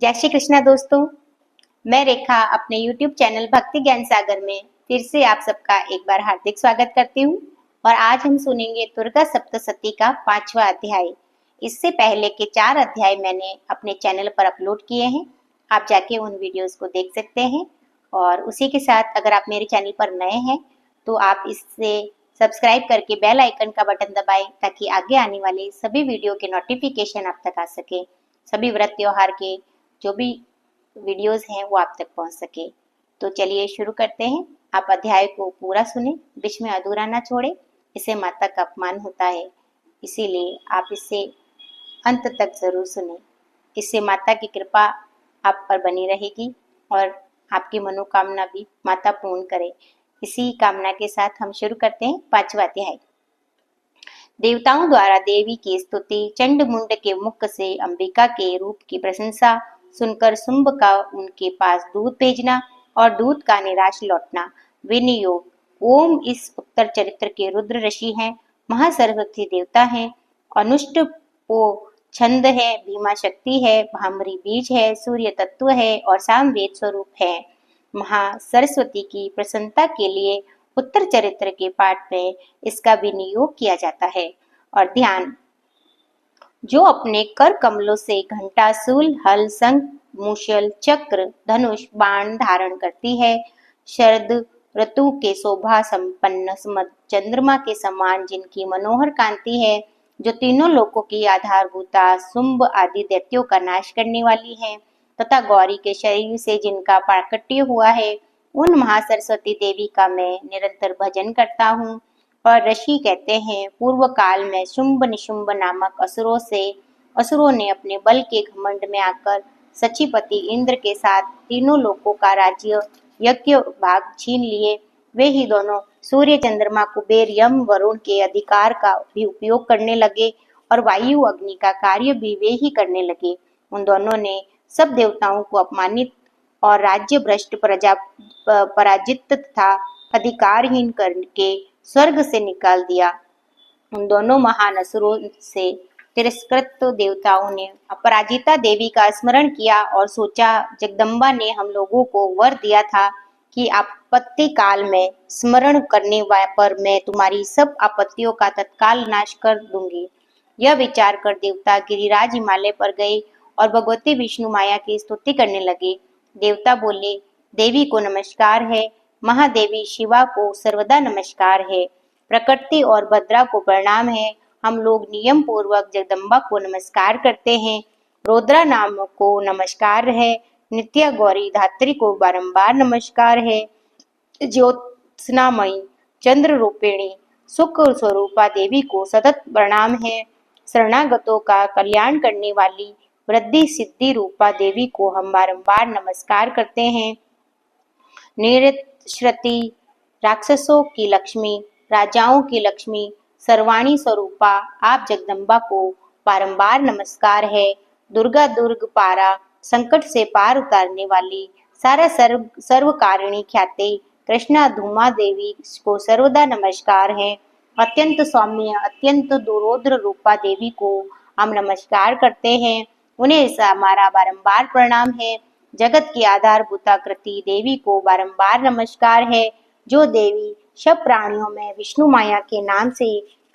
जय श्री कृष्णा दोस्तों। मैं रेखा अपने YouTube चैनल भक्ति ज्ञान सागर में फिर से आप सबका एक बार हार्दिक स्वागत करती हूँ। और आज हम सुनेंगे दुर्गा सप्तशती का 5वां अध्याय। इससे पहले के 4 अध्याय मैंने अपने चैनल पर अपलोड किए हैं, आप जाके उन वीडियोस को देख सकते हैं। और उसी के साथ अगर आप मेरे चैनल पर नए हैं तो आप इससे सब्सक्राइब करके बेल आइकन का बटन दबाएं ताकि आगे आने वाले सभी वीडियो के नोटिफिकेशन आप तक आ सके। सभी व्रत त्योहार के जो भी वीडियोस हैं वो आप तक पहुंच सके। तो चलिए शुरू करते हैं। आप अध्याय को पूरा सुने, बीच में अधूरा ना छोड़े, इससे माता का अपमान होता है, इसीलिए आप इसे अंत तक जरूर सुने। इससे माता की कृपा आप पर बनी रहेगी और आपकी मनोकामना भी माता पूर्ण करे। इसी कामना के साथ हम शुरू करते हैं 5वां अध्याय। देवताओं द्वारा देवी की स्तुति, चंड मुंड के मुख से अंबिका के रूप की प्रशंसा सुनकर शुंभ का उनके पास दूध भेजना और दूध का निराश लौटना। विनियोग। ओम इस उत्तर चरित्र के रुद्र ऋषि हैं, महासरस्वती देवता हैं, अनुष्ट वो छंद है, भीमा शक्ति है, भामरी बीज है, सूर्य तत्व है और सामवेद स्वरूप है। महासरस्वती की प्रसन्नता के लिए उत्तर चरित्र के पाठ में इसका विनियोग किया जाता है। और ध्यान। जो अपने कर कमलों से घंटा, शूल, हल, शंख, मूसल, चक्र, धनुष, बाण धारण करती है, शरद ऋतु के शोभा संपन्न चंद्रमा के समान जिनकी मनोहर कांति है, जो तीनों लोकों की आधारभूता, शुंभ आदि दैत्यों का नाश करने वाली है, तथा गौरी के शरीर से जिनका प्राकट्य हुआ है, उन महासरस्वती देवी का मैं निरंतर भजन करता हूँ। और ऋषि कहते हैं, पूर्व काल में शुंभ निशुंभ नामक असुरों ने अपने बल के घमंड में आकर सचीपति इंद्र के साथ तीनों लोकों का राज्य यज्ञ भाग छीन लिए। वे ही दोनों सूर्य, चंद्रमा, कुबेर, यम, वरुण के अधिकार का भी उपयोग करने लगे और वायु, अग्नि का कार्य भी वे ही करने लगे। उन दोनों ने सब देवताओं को अपमानित और राज्य भ्रष्ट पराजित तथा अधिकारहीन करके स्वर्ग से निकाल दिया। उन दोनों महान असुरों से तिरस्कृत देवताओं ने अपराजिता देवी का स्मरण किया और सोचा, जगदम्बा ने हम लोगों को वर दिया था कि आपत्ति काल में स्मरण करने पर मैं तुम्हारी सब आपत्तियों का तत्काल नाश कर दूंगी। यह विचार कर देवता गिरिराज हिमालय पर गए और भगवती विष्णु माया की स्तुति करने लगे। देवता बोले, देवी को नमस्कार है, महादेवी शिवा को सर्वदा नमस्कार है, प्रकृति और भद्रा को प्रणाम है। हम लोग नियम पूर्वक जगदम्बा को नमस्कार करते हैं। रुद्रा नाम को नमस्कार है, नित्या गौरी धात्री को बारंबार नमस्कार है, ज्योत्सनामयी चंद्र रूपिणी सुख स्वरूपा देवी को सतत प्रणाम है, शरणागतों का कल्याण करने वाली वृद्धि सिद्धि रूपा देवी को हम बारंबार नमस्कार करते हैं। निरश्रति राक्षसों की लक्ष्मी, राजाओं की लक्ष्मी, सर्वाणी स्वरूपा आप जगदम्बा को बारंबार नमस्कार है। दुर्गा दुर्ग पारा, संकट से पार उतारने वाली, सारा सर्व कारिणी ख्याति कृष्णा धूमा देवी को सर्वदा नमस्कार है। अत्यंत सौम्य, अत्यंत दुरोद्र रूपा देवी को हम नमस्कार करते हैं, उन्हें हमारा बारंबार प्रणाम है। जगत की आधारभूता कृति देवी को बारंबार नमस्कार है। जो देवी सब प्राणियों में विष्णु माया के नाम से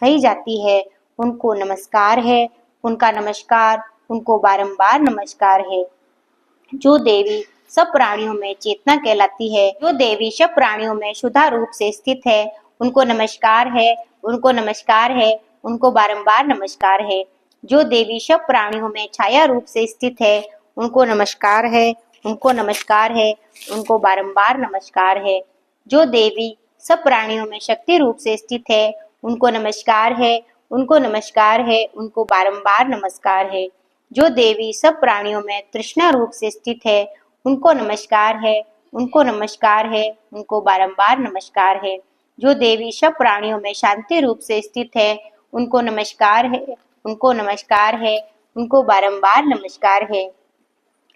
कही जाती है, उनको नमस्कार है, उनका नमस्कार, उनको बारंबार नमस्कार है। जो देवी सब प्राणियों में चेतना कहलाती है, जो देवी सब प्राणियों में शुद्धा रूप से स्थित है, उनको नमस्कार है, उनको नमस्कार है, उनको बारंबार नमस्कार है। जो देवी सब प्राणियों में छाया रूप से स्थित है, उनको नमस्कार है, उनको नमस्कार है, उनको बारंबार नमस्कार है। जो देवी सब प्राणियों में शक्ति रूप से स्थित है, उनको नमस्कार है, उनको नमस्कार है, उनको बारंबार नमस्कार है। जो देवी सब प्राणियों में तृष्णा रूप से स्थित है, उनको नमस्कार है, उनको नमस्कार है, उनको बारंबार नमस्कार है। जो देवी सब प्राणियों में शांति रूप से स्थित है, उनको नमस्कार है, उनको नमस्कार है, उनको बारंबार नमस्कार है।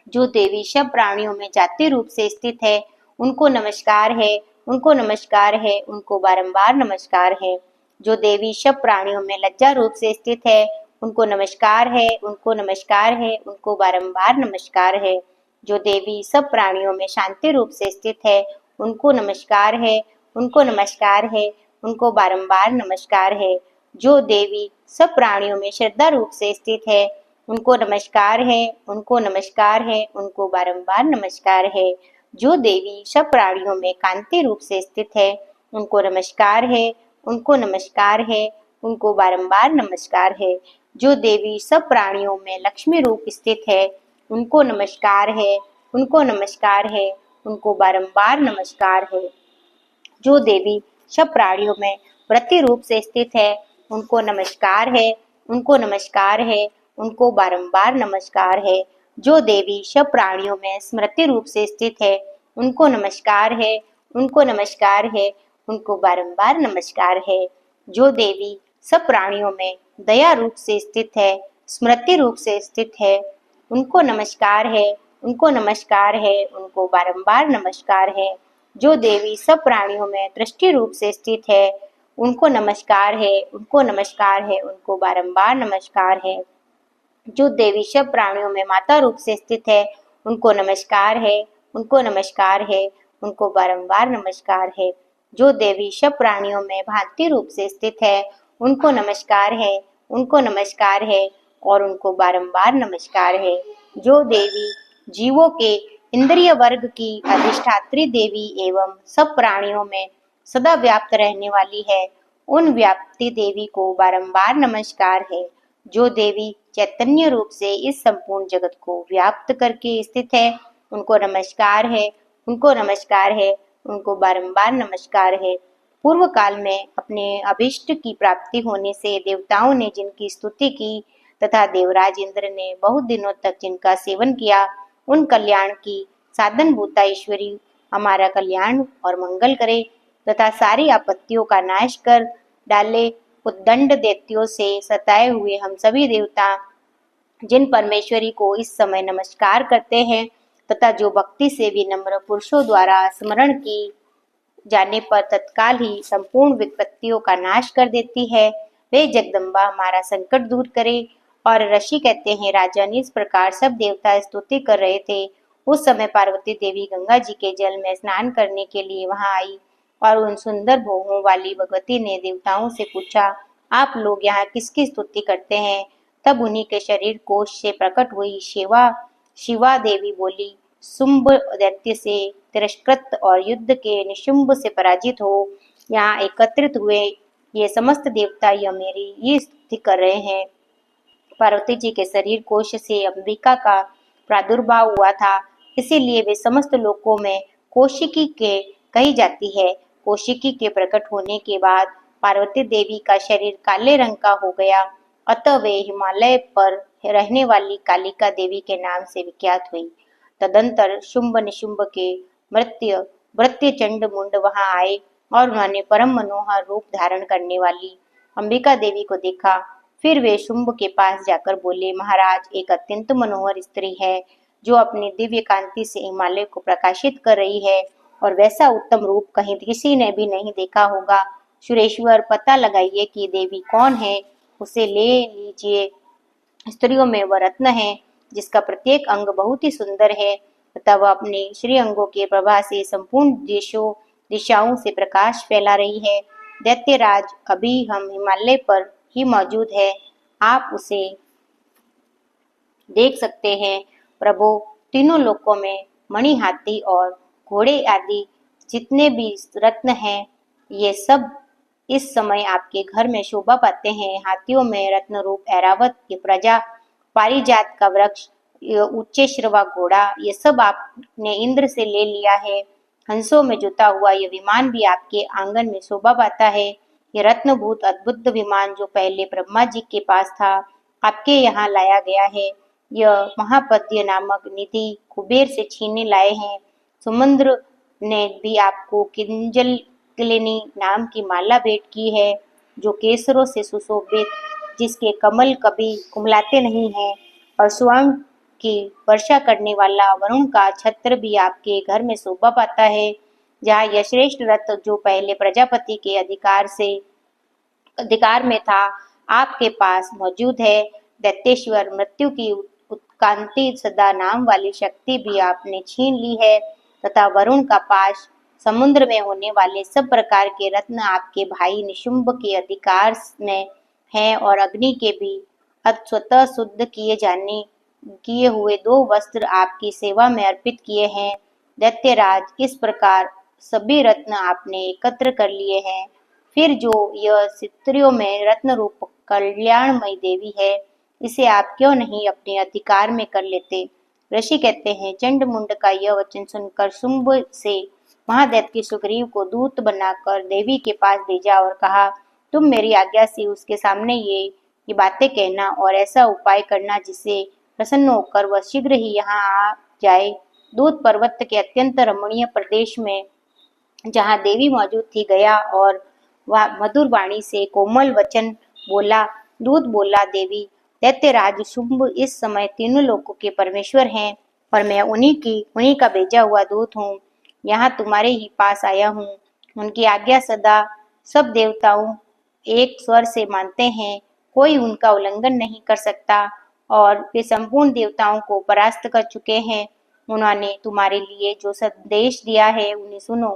जो देवी सब प्राणियों में जाति रूप से स्थित है, उनको नमस्कार है, उनको नमस्कार है, उनको बारंबार नमस्कार है। जो देवी सब प्राणियों में लज्जा रूप से स्थित है, उनको नमस्कार है, उनको नमस्कार है, उनको बारंबार नमस्कार है। जो देवी सब प्राणियों में शांति रूप से स्थित है, उनको नमस्कार है, उनको नमस्कार है, उनको बारंबार नमस्कार है। जो देवी सब प्राणियों में श्रद्धा रूप से स्थित है, उनको नमस्कार है, उनको नमस्कार है, उनको बारंबार नमस्कार है। जो देवी सब प्राणियों में कांति रूप से स्थित है, उनको नमस्कार है, उनको नमस्कार है, उनको बारंबार नमस्कार है। जो देवी सब प्राणियों में लक्ष्मी रूप स्थित है, उनको नमस्कार है, उनको नमस्कार है, उनको बारंबार नमस्कार है। जो देवी सब प्राणियों में वृत्ति रूप से स्थित है, उनको नमस्कार है, उनको नमस्कार है, उनको बारंबार नमस्कार है। जो देवी सब प्राणियों में स्मृति रूप से स्थित है, उनको नमस्कार है, उनको नमस्कार है, उनको बारंबार नमस्कार है। जो देवी सब प्राणियों में दया रूप से स्थित है, स्मृति रूप से स्थित है, उनको नमस्कार है, उनको नमस्कार है, उनको बारंबार नमस्कार है। जो देवी सब प्राणियों में दृष्टि रूप से स्थित है, उनको नमस्कार है, उनको नमस्कार है, उनको बारंबार नमस्कार है। जो देवी सब प्राणियों में माता रूप से स्थित है, उनको नमस्कार है, उनको नमस्कार है, उनको बारंबार नमस्कार है। जो देवी सब प्राणियों में भांति रूप से स्थित है, उनको नमस्कार है, उनको नमस्कार है, और उनको बारंबार नमस्कार है। जो देवी जीवों के इंद्रिय वर्ग की अधिष्ठात्री देवी एवं सब प्राणियों में सदा व्याप्त रहने वाली है, उन व्याप्ति देवी को बारंबार नमस्कार है। जो देवी चैतन्य रूप से इस संपूर्ण जगत को व्याप्त करके स्थित है, उनको नमस्कार है, उनको नमस्कार है, उनको बारंबार नमस्कार है। पूर्व काल में अपने अभिष्ट की प्राप्ति होने से देवताओं ने जिनकी स्तुति की तथा देवराज इंद्र ने बहुत दिनों तक जिनका सेवन किया, उन कल्याण की साधनभूता ईश्वरी हमारा कल्याण और मंगल करे तथा सारी आपत्तियों का नाश कर डाले। उद्दंड दैत्यों से सताए हुए हम सभी देवता जिन परमेश्वरी को इस समय नमस्कार करते हैं तथा जो भक्ति से विनम्र पुरुषों द्वारा स्मरण की जाने पर तत्काल ही संपूर्ण विपत्तियों का नाश कर देती है, वे जगदम्बा हमारा संकट दूर करे। और ऋषि कहते हैं, राजन इस प्रकार सब देवता स्तुति कर रहे थे। उस समय पार्वती देवी गंगा जी के जल में स्नान करने के लिए वहां आई और उन सुंदर भोगों वाली भगवती ने देवताओं से पूछा, आप लोग यहाँ किसकी स्तुति करते हैं? तब उन्हीं के शरीर कोश से प्रकट हुई शिवा देवी बोली, शुंभ दैत्य से तिरस्कृत और युद्ध के निशुंभ से पराजित हो यहाँ एकत्रित हुए ये समस्त देवता यह मेरी ये स्तुति कर रहे हैं। पार्वती जी के शरीर कोश से अंबिका का प्रादुर्भाव हुआ था, इसीलिए वे समस्त लोकों में कौशिकी के कही जाती है। कौशिकी के प्रकट होने के बाद पार्वती देवी का शरीर काले रंग का हो गया, अतः वे हिमालय पर रहने वाली कालिका देवी के नाम से विख्यात हुई। तदंतर शुंभ निशुंभ के भृत्य चंड मुंड वहां आए और उन्होंने परम मनोहर रूप धारण करने वाली अंबिका देवी को देखा। फिर वे शुंभ के पास जाकर बोले, महाराज, एक अत्यंत मनोहर स्त्री है जो अपनी दिव्य कांति से हिमालय को प्रकाशित कर रही है और वैसा उत्तम रूप कहीं किसी ने भी नहीं देखा होगा। सुरेश्वर, पता लगाइए कि देवी कौन है, उसे ले लीजिए। स्त्रियों में वह रत्न है जिसका प्रत्येक अंग बहुत ही सुंदर है तथा वह अपने श्री अंगों के प्रभा से संपूर्ण दिशाओं से प्रकाश फैला रही है। दैत्यराज, अभी हम हिमालय पर ही मौजूद है, आप उसे देख सकते हैं। प्रभु, तीनों लोकों में मणि, हाथी और घोड़े आदि जितने भी रत्न हैं, ये सब इस समय आपके घर में शोभा पाते हैं। हाथियों में रत्न रूप ऐरावत, ये प्रजा पारिजात का वृक्ष, उच्चे श्रवा घोड़ा, ये सब आपने इंद्र से ले लिया है। हंसों में जुता हुआ यह विमान भी आपके आंगन में शोभा पाता है। ये रत्नभूत अद्भुत विमान जो पहले ब्रह्मा जी के पास था, आपके यहाँ लाया गया है। यह महापद्य नामक निधि कुबेर से छीने लाए हैं। समुद्र ने भी आपको किंजलिनी नाम की माला भेंट की है जो केसरों से सुशोभित, जिसके कमल कभी कुमलाते नहीं हैं, और स्वर्ण की वर्षा करने वाला वरुण का छत्र भी आपके घर में शोभा पाता है। जहाँ यह श्रेष्ठ रथ जो पहले प्रजापति के अधिकार में था, आपके पास मौजूद है। दैत्येश्वर, मृत्यु की उत्क्रांति सदा नाम वाली शक्ति भी आपने छीन ली है तथा वरुण का पाश, समुद्र में होने वाले सब प्रकार के रत्न आपके भाई निशुंभ के अधिकार में हैं और अग्नि के भी स्वतः शुद्ध किए हुए 2 वस्त्र आपकी सेवा में अर्पित किए हैं। दैत्यराज, इस प्रकार सभी रत्न आपने एकत्र कर लिए हैं। फिर जो यह स्त्रियों में रत्न रूप कल्याणमयी देवी है, इसे आप क्यों नहीं अपने अधिकार में कर लेते? ऋषि कहते हैं, चंड मुंड का यह वचन सुनकर शुंभ से महादैत्य सुग्रीव को दूत बनाकर देवी के पास भेजा और कहा, तुम मेरी आज्ञा से उसके सामने ये बातें कहना और ऐसा उपाय करना जिससे प्रसन्न होकर वह शीघ्र ही यहाँ आ जाए। दूत पर्वत के अत्यंत रमणीय प्रदेश में जहाँ देवी मौजूद थी गया और वह मधुर वाणी से कोमल वचन बोला। दूत बोला, देवी, दैत्यराज शुंभ इस समय तीनों लोकों के परमेश्वर हैं और मैं उन्हीं का भेजा हुआ दूत हूँ। यहाँ तुम्हारे ही पास आया हूँ। उनकी आज्ञा सदा सब देवताओं एक स्वर से मानते हैं, कोई उनका उल्लंघन नहीं कर सकता और वे संपूर्ण देवताओं को परास्त कर चुके हैं। उन्होंने तुम्हारे लिए जो संदेश दिया है उन्हें सुनो।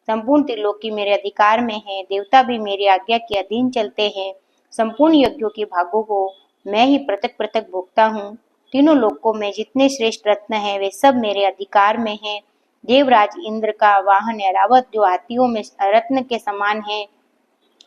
संपूर्ण त्रिलोकी मेरे अधिकार में है, देवता भी मेरी आज्ञा के अधीन चलते हैं। संपूर्ण यज्ञों के भागों को मैं ही पृथक पृथक भोगता हूँ। तीनों लोकों में जितने श्रेष्ठ रत्न हैं वे सब मेरे अधिकार में हैं। देवराज इंद्र का वाहन ऐरावत जो हाथियों में रत्न के समान है,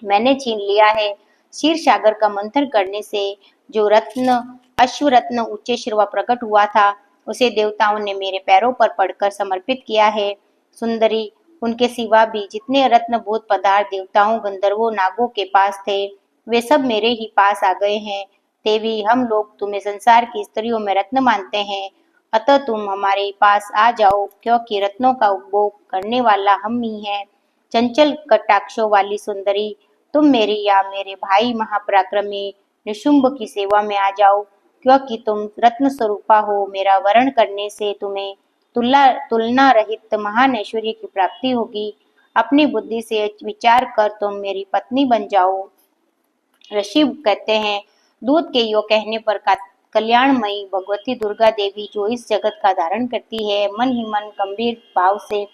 मैंने छीन लिया है। क्षीर सागर का मंथन करने से जो रत्न अश्वरत्न ऊंचे शिरवा प्रकट हुआ था, उसे देवताओं ने मेरे पैरों पर पड़कर समर्पित किया है। सुंदरी, उनके सिवा भी जितने रत्नभूत पदार्थ देवताओं, गंधर्वों, नागों के पास थे, वे सब मेरे ही पास आ गए हैं। देवी, हम लोग तुम्हें संसार की स्त्रियों में रत्न मानते हैं, अतः तुम हमारे पास आ जाओ, क्योंकि रत्नों का उपभोग करने वाला हम ही हैं। चंचल कटाक्षों वाली सुंदरी, तुम मेरी या मेरे भाई महापराक्रमी निशुंभ की सेवा में आ जाओ, क्योंकि तुम रत्न स्वरूपा हो। मेरा वरण करने से तुम्हें तुलना रहित महान ऐश्वर्य की प्राप्ति होगी। अपनी बुद्धि से विचार कर तुम मेरी पत्नी बन जाओ। ऋषि कहते हैं, दूत के यो कहने पर कल्याणमयी भगवती दुर्गा देवी जो इस जगत का धारण करती है, मन ही मन गंभीर भाव से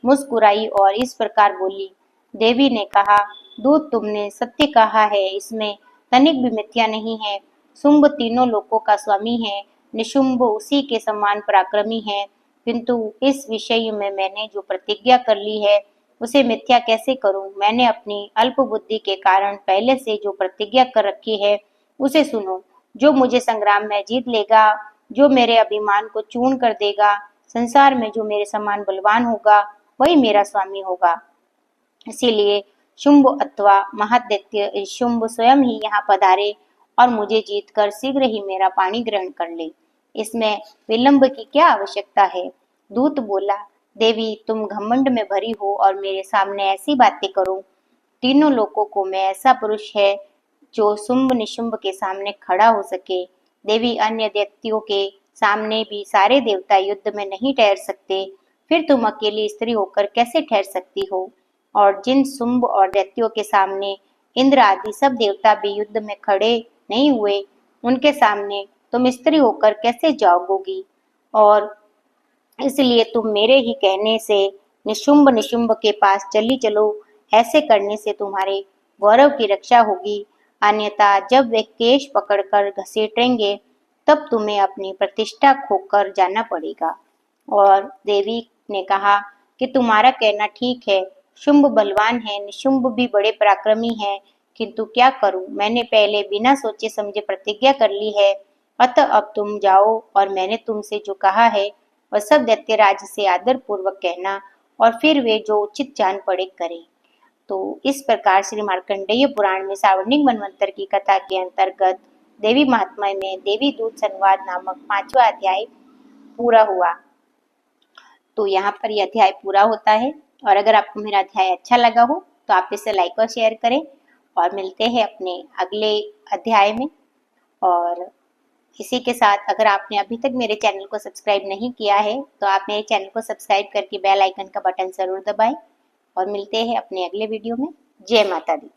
मुस्कुराई और इस प्रकार बोली। देवी ने कहा, दूत, तुमने सत्य कहा है, इसमें तनिक भी मिथ्या नहीं है। शुंभ तीनों लोकों का स्वामी है, निशुंभ उसी के समान पराक्रमी है, किंतु इस विषय में मैंने जो प्रतिज्ञा कर ली है उसे मिथ्या कैसे करूं? मैंने अपनी अल्प बुद्धि के कारण पहले से जो प्रतिज्ञा कर रखी है उसे सुनो। जो मुझे संग्राम में जीत लेगा, जो मेरे अभिमान को चूर्ण कर देगा, संसार में जो मेरे समान बलवान होगा, वही मेरा स्वामी होगा। इसीलिए शुंभ अथवा महादैत्य शुंभ स्वयं ही यहाँ पधारे और मुझे जीतकर शीघ्र ही मेरा पानी ग्रहण कर ले। इसमें विलंब की क्या आवश्यकता है? दूत बोला, देवी, तुम घमंड में भरी हो और मेरे सामने ऐसी बातें करो। तीनों लोकों को मैं ऐसा पुरुष है जो शुंभ निशुंभ के सामने खड़ा हो सके। देवी, अन्य दैत्यों के सामने भी सारे देवता युद्ध में नहीं ठहर सकते, फिर तुम अकेली स्त्री होकर कैसे ठहर सकती हो? और जिन शुंभ और दैत्यों के सामने इंद्र आदि सब देवता भी युद्ध में खड़े नहीं हुए, उनके सामने तुम स्त्री होकर कैसे जाओगी? और इसलिए तुम मेरे ही कहने से निशुंभ के पास चली चलो। ऐसे करने से तुम्हारे गौरव की रक्षा होगी, अन्यथा जब वे केश पकड़कर घसीटेंगे तब तुम्हें अपनी प्रतिष्ठा खोकर जाना पड़ेगा। और देवी ने कहा कि तुम्हारा कहना ठीक है, शुंभ बलवान है, निशुंभ भी बड़े पराक्रमी हैं, किंतु क्या करूं? मैंने पहले बिना सोचे समझे प्रतिज्ञा कर ली है, अतः अब तुम जाओ और मैंने तुमसे जो कहा है वह सब दैत्यराज से आदर पूर्वक कहना और फिर वे जो उचित जान पड़े करें। तो इस प्रकार श्री मार्कंडेय पुराण में सावर्णिक मनवंतर की कथा के अंतर्गत देवी महात्म्य में देवी दूत संवाद नामक 5वां अध्याय पूरा हुआ। तो यहाँ पर यह अध्याय पूरा होता है और अगर आपको मेरा अध्याय अच्छा लगा हो तो आप इसे लाइक और शेयर करें और मिलते हैं अपने अगले अध्याय में। और इसी के साथ अगर आपने अभी तक मेरे चैनल को सब्सक्राइब नहीं किया है तो आप मेरे चैनल को सब्सक्राइब करके बेल आइकन का बटन जरूर दबाएं और मिलते हैं अपने अगले वीडियो में। जय माता दी।